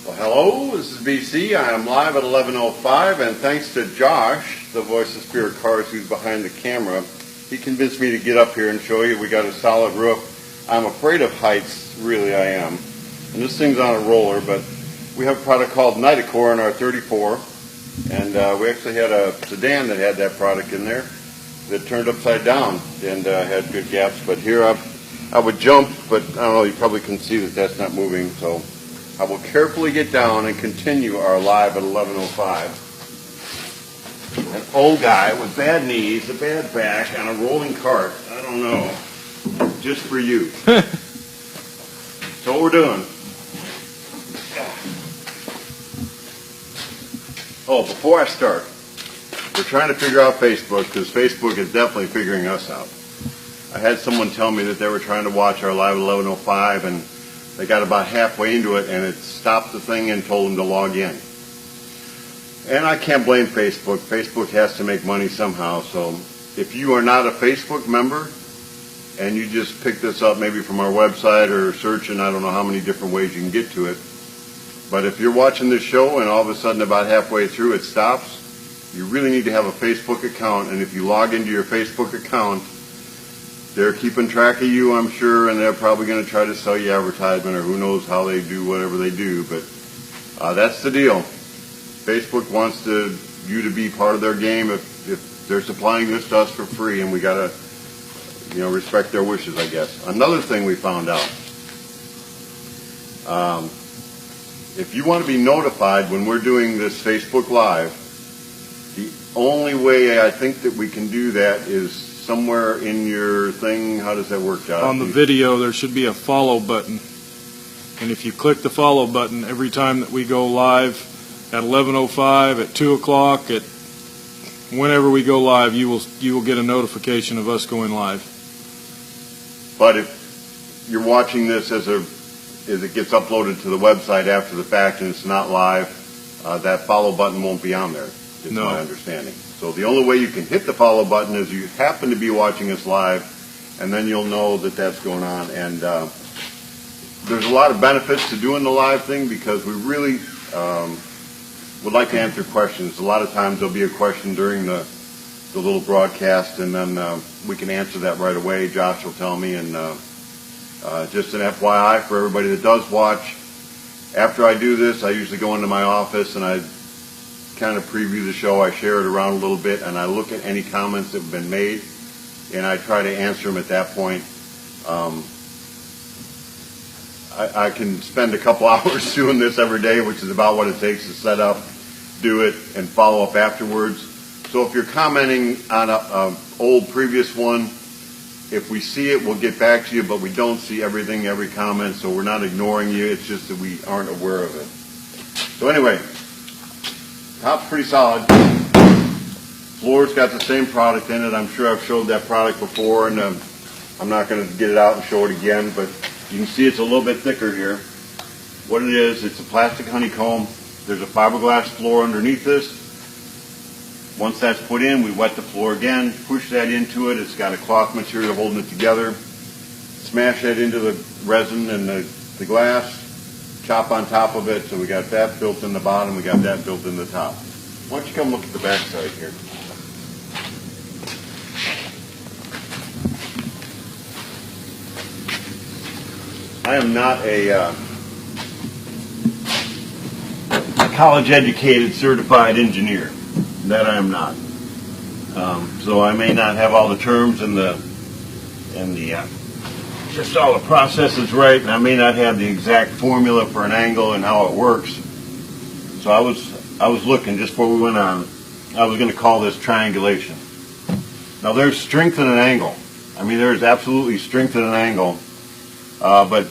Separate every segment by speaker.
Speaker 1: Well, hello, this is BC. I am live at 11:05, and thanks to Josh, the voice of Spirit Cars, who's behind the camera, he convinced me to get up here and show you. We got a solid roof. I'm afraid of heights, really I am. And this thing's on a roller, but we have a product called Nitacor in our 34, and we actually had a sedan that had that product in there that turned upside down and had good gaps. But here I would jump, but I don't know, you probably can see that that's not moving, so I will carefully get down and continue our live at 11:05. An old guy with bad knees, a bad back, on a rolling cart. I don't know. Just for you. So what we're doing. Oh, before I start, we're trying to figure out Facebook, because Facebook is definitely figuring us out. I had someone tell me that they were trying to watch our live at 11:05, and they got about halfway into it, and it stopped the thing and told them to log in. And I can't blame Facebook. Facebook has to make money somehow. So if you are not a Facebook member, and you just pick this up maybe from our website or searching, I don't know how many different ways you can get to it. But if you're watching this show and all of a sudden about halfway through it stops, you really need to have a Facebook account. And if you log into your Facebook account, they're keeping track of you, I'm sure, and they're probably going to try to sell you advertisement, or who knows how they do whatever they do. But that's the deal. Facebook wants you to be part of their game. If they're supplying this to us for free, and we got to respect their wishes, I guess. Another thing we found out, if you want to be notified when we're doing this Facebook Live, the only way I think that we can do that is somewhere in your thing. How does that work, Josh?
Speaker 2: On the video, there should be a follow button. And if you click the follow button every time that we go live at 11:05, at 2 o'clock, at whenever we go live, you will get a notification of us going live.
Speaker 1: But if you're watching this as it gets uploaded to the website after the fact and it's not live, that follow button won't be on there, is my understanding. So the only way you can hit the follow button is you happen to be watching us live, and then you'll know that that's going on. And there's a lot of benefits to doing the live thing, because we really would like to answer questions. A lot of times there'll be a question during the little broadcast, and then we can answer that right away. Josh will tell me, and just an FYI for everybody that does watch, after I do this, I usually go into my office and I kind of preview the show. I share it around a little bit, and I look at any comments that have been made, and I try to answer them at that point. I can spend a couple hours doing this every day, which is about what it takes to set up, do it, and follow up afterwards. So if you're commenting on an old previous one, if we see it, we'll get back to you, but we don't see everything, every comment, so we're not ignoring you. It's just that we aren't aware of it. So anyway, top's pretty solid. Floor's got the same product in it. I'm sure I've showed that product before, and I'm not going to get it out and show it again, but you can see it's a little bit thicker here. What it is, it's a plastic honeycomb. There's a fiberglass floor underneath this. Once that's put in, we wet the floor again, push that into it. It's got a cloth material holding it together. Smash that into the resin and the glass, chop on top of it. So we got that built in the bottom, we got that built in the top. Why don't you come look at the back side here. I am not a college-educated certified engineer. That I am not. So I may not have all the terms and just all the processes right, and I may not have the exact formula for an angle and how it works. So I was looking just before we went on. I was going to call this triangulation. Now there's strength in an angle. I mean, there's absolutely strength in an angle, but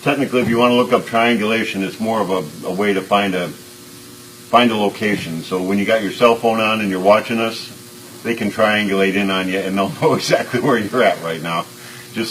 Speaker 1: technically, if you want to look up triangulation, it's more of a way to find a location. So when you got your cell phone on and you're watching us, they can triangulate in on you and they'll know exactly where you're at right now. Just like